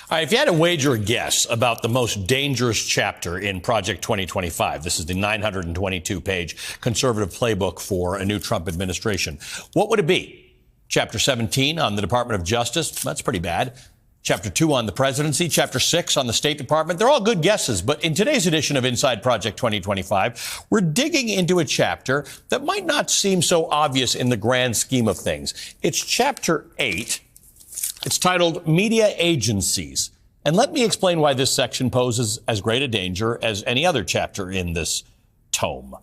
All right, if you had to wager a guess about the most dangerous chapter in Project 2025, this is the 922-page conservative playbook for a new Trump administration, what would it be? Chapter 17 on the Department of Justice? That's pretty bad. Chapter 2 on the presidency, Chapter 6 on the State Department. They're all good guesses, but in today's edition of Inside Project 2025, we're digging into a chapter that might not seem so obvious in the grand scheme of things. It's Chapter 8. It's titled Media Agencies. And let me explain why this section poses as great a danger as any other chapter in this tome.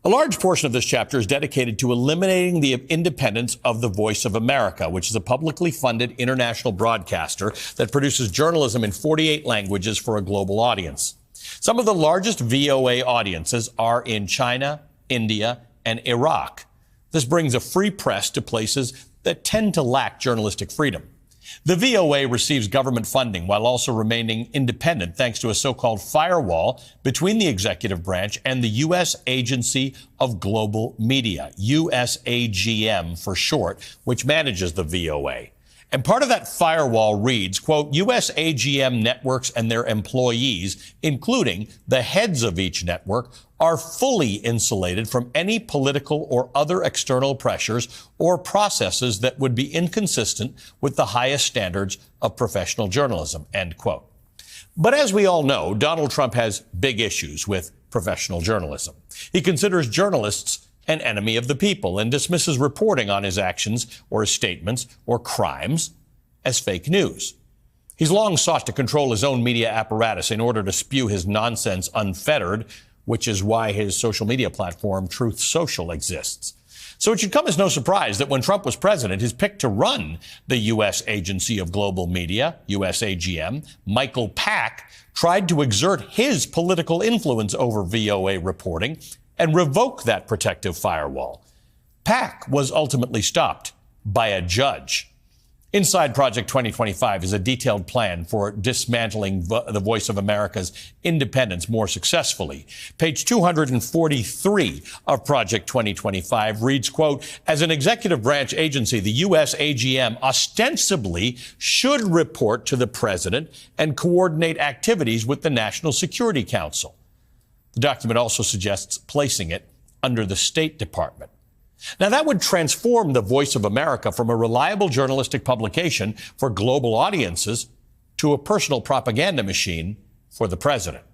A large portion of this chapter is dedicated to eliminating the independence of the Voice of America, which is a publicly funded international broadcaster that produces journalism in 48 languages for a global audience. Some of the largest VOA audiences are in China, India, and Iraq. This brings a free press to places that tend to lack journalistic freedom. The VOA receives government funding while also remaining independent thanks to a so-called firewall between the executive branch and the U.S. Agency of Global Media, USAGM for short, which manages the VOA. And part of that firewall reads, quote, USAGM networks and their employees, including the heads of each network, are fully insulated from any political or other external pressures or processes that would be inconsistent with the highest standards of professional journalism, end quote. But as we all know, Donald Trump has big issues with professional journalism. He considers journalists an enemy of the people and dismisses reporting on his actions or his statements or crimes as fake news. He's long sought to control his own media apparatus in order to spew his nonsense unfettered, which is why his social media platform, Truth Social, exists. So it should come as no surprise that when Trump was president, his pick to run the U.S. Agency of Global Media, USAGM, Michael Pack, tried to exert his political influence over VOA reporting and revoke that protective firewall. Pack was ultimately stopped by a judge. Inside Project 2025 is a detailed plan for dismantling the Voice of America's independence more successfully. Page 243 of Project 2025 reads, quote, as an executive branch agency, the USAGM ostensibly should report to the president and coordinate activities with the National Security Council. The document also suggests placing it under the State Department. Now, that would transform the Voice of America from a reliable journalistic publication for global audiences to a personal propaganda machine for the president.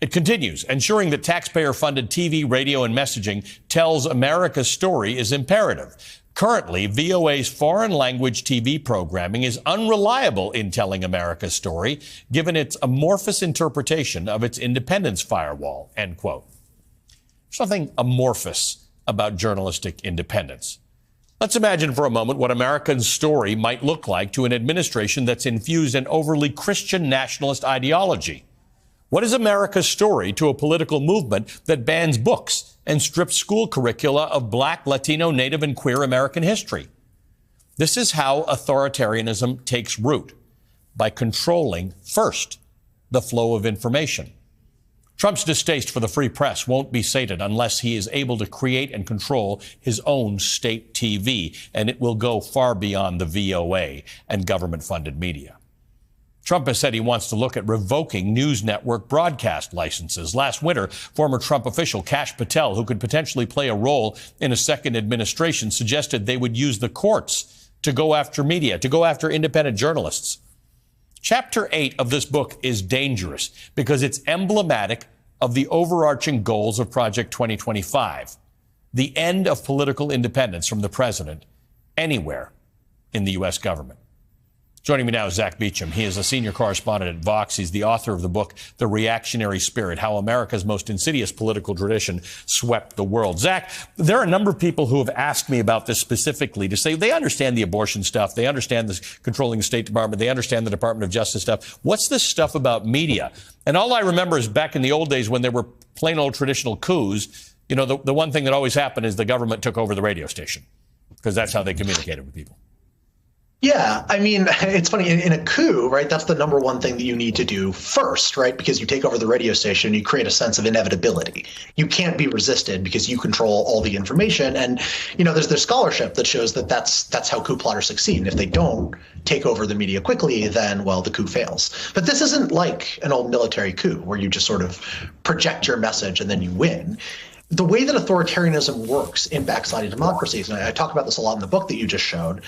It continues, ensuring that taxpayer-funded TV, radio, and messaging tells America's story is imperative. Currently, VOA's foreign language TV programming is unreliable in telling America's story, given its amorphous interpretation of its independence firewall, end quote. There's nothing amorphous about journalistic independence. Let's imagine for a moment what America's story might look like to an administration that's infused an overly Christian nationalist ideology. What is America's story to a political movement that bans books and strips school curricula of Black, Latino, Native, and queer American history? This is how authoritarianism takes root, by controlling, first, the flow of information. Trump's distaste for the free press won't be sated unless he is able to create and control his own state TV, and it will go far beyond the VOA and government-funded media. Trump has said he wants to look at revoking news network broadcast licenses. Last winter, former Trump official Kash Patel, who could potentially play a role in a second administration, suggested they would use the courts to go after media, to go after independent journalists. Chapter 8 of this book is dangerous because it's emblematic of the overarching goals of Project 2025, the end of political independence from the president anywhere in the U.S. government. Joining me now is Zach Beecham. He is a senior correspondent at Vox. He's the author of the book, The Reactionary Spirit, How America's Most Insidious Political Tradition Swept the World. Zach, there are a number of people who have asked me about this specifically to say they understand the abortion stuff. They understand the controlling the State Department. They understand the Department of Justice stuff. What's this stuff about media? And all I remember is back in the old days when there were plain old traditional coups, you know, the one thing that always happened is the government took over the radio station because that's how they communicated with people. Yeah, I mean, it's funny, in a coup, right, that's the number one thing that you need to do first, right? Because you take over the radio station, you create a sense of inevitability. You can't be resisted because you control all the information. And, there's scholarship that shows that that's how coup plotters succeed. And if they don't take over the media quickly, then, well, the coup fails. But this isn't like an old military coup where you just sort of project your message and then you win. The way that authoritarianism works in backsliding democracies, and I talk about this a lot in the book that you just showed,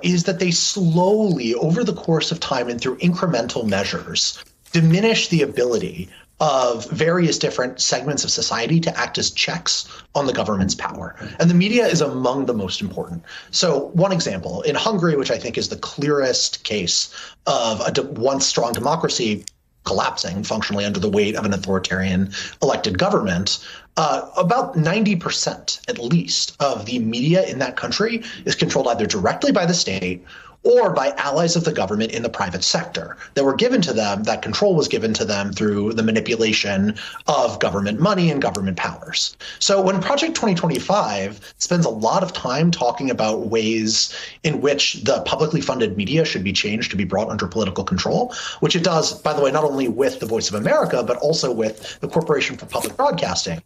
is that they slowly, over the course of time and through incremental measures, diminish the ability of various different segments of society to act as checks on the government's power. And the media is among the most important. So one example, in Hungary, which I think is the clearest case of a once strong democracy collapsing functionally under the weight of an authoritarian elected government, about 90% at least of the media in that country is controlled either directly by the state or by allies of the government in the private sector that were given to them. That control was given to them through the manipulation of government money and government powers. So when Project 2025 spends a lot of time talking about ways in which the publicly funded media should be changed to be brought under political control, which it does, by the way, not only with the Voice of America, but also with the Corporation for Public Broadcasting,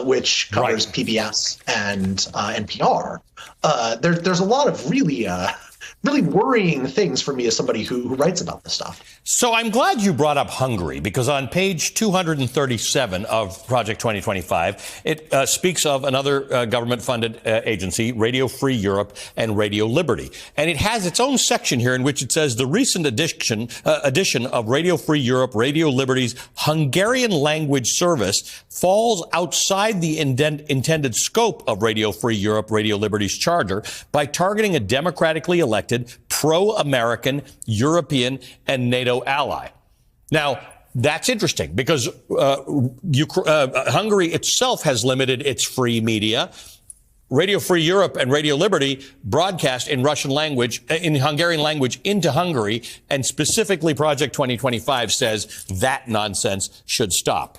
which covers PBS and NPR. There's a lot of really worrying things for me as somebody who writes about this stuff. So I'm glad you brought up Hungary, because on page 237 of Project 2025, it speaks of another government-funded agency, Radio Free Europe and Radio Liberty. And it has its own section here in which it says the recent addition of Radio Free Europe, Radio Liberty's Hungarian language service falls outside the intended scope of Radio Free Europe, Radio Liberty's charter by targeting a democratically elected, pro-American, European, and NATO ally. Now, that's interesting because Hungary itself has limited its free media. Radio Free Europe and Radio Liberty broadcast in Russian language, in Hungarian language into Hungary, and specifically Project 2025 says that nonsense should stop.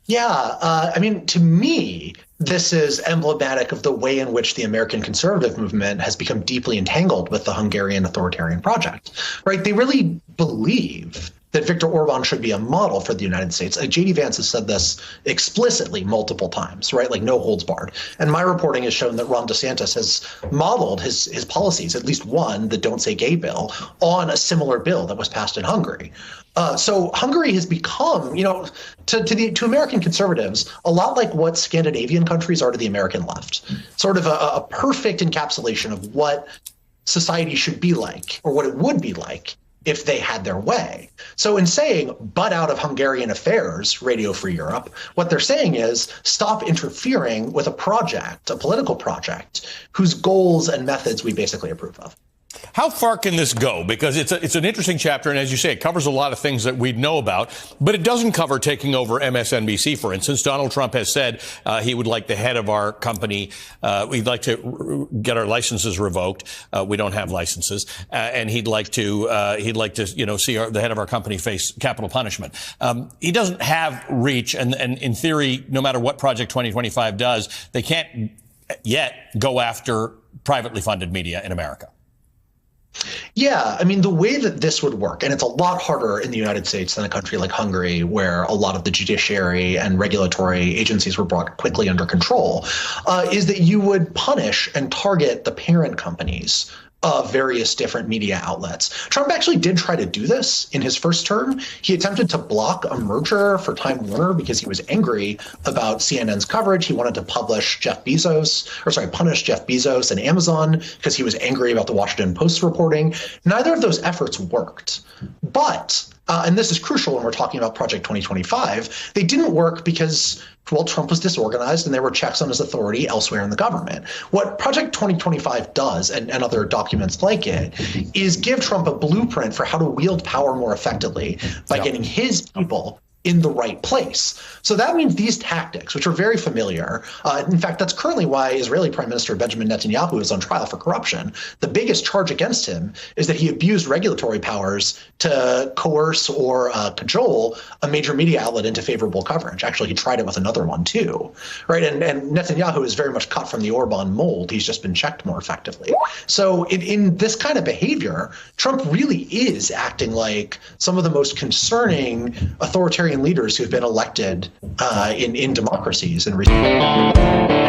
Yeah, I mean, to me, this is emblematic of the way in which the American conservative movement has become deeply entangled with the Hungarian authoritarian project, right? They really believe that Viktor Orban should be a model for the United States. J.D. Vance has said this explicitly multiple times, right? Like no holds barred. And my reporting has shown that Ron DeSantis has modeled his policies, at least one, the Don't Say Gay bill, on a similar bill that was passed in Hungary. So Hungary has become, to American conservatives, a lot like what Scandinavian countries are to the American left, sort of a perfect encapsulation of what society should be like, or what it would be like if they had their way. So in saying, butt out of Hungarian affairs, Radio Free Europe, what they're saying is stop interfering with a project, a political project, whose goals and methods we basically approve of. How far can this go? Because it's an interesting chapter, and as you say, it covers a lot of things that we know about, but it doesn't cover taking over MSNBC, for instance. Donald Trump has said he would like the head of our company, we'd like to get our licenses revoked. We don't have licenses, and he'd like to see the head of our company face capital punishment. He doesn't have reach, and in theory, no matter what Project 2025 does, they can't yet go after privately funded media in America. Yeah, I mean, the way that this would work, and it's a lot harder in the United States than a country like Hungary, where a lot of the judiciary and regulatory agencies were brought quickly under control, is that you would punish and target the parent companies of various different media outlets. Trump actually did try to do this in his first term. He attempted to block a merger for Time Warner because he was angry about CNN's coverage. He wanted to punish Jeff Bezos and Amazon because he was angry about the Washington Post reporting. Neither of those efforts worked. But, and this is crucial when we're talking about Project 2025, they didn't work because, well, Trump was disorganized and there were checks on his authority elsewhere in the government. What Project 2025 does, and other documents like it, is give Trump a blueprint for how to wield power more effectively by getting his people in the right place. So that means these tactics, which are very familiar, in fact, that's currently why Israeli Prime Minister Benjamin Netanyahu is on trial for corruption. The biggest charge against him is that he abused regulatory powers to coerce or cajole a major media outlet into favorable coverage. Actually, he tried it with another one too, right? And Netanyahu is very much cut from the Orban mold. He's just been checked more effectively. So in this kind of behavior, Trump really is acting like some of the most concerning authoritarian leaders who've been elected in democracies in recent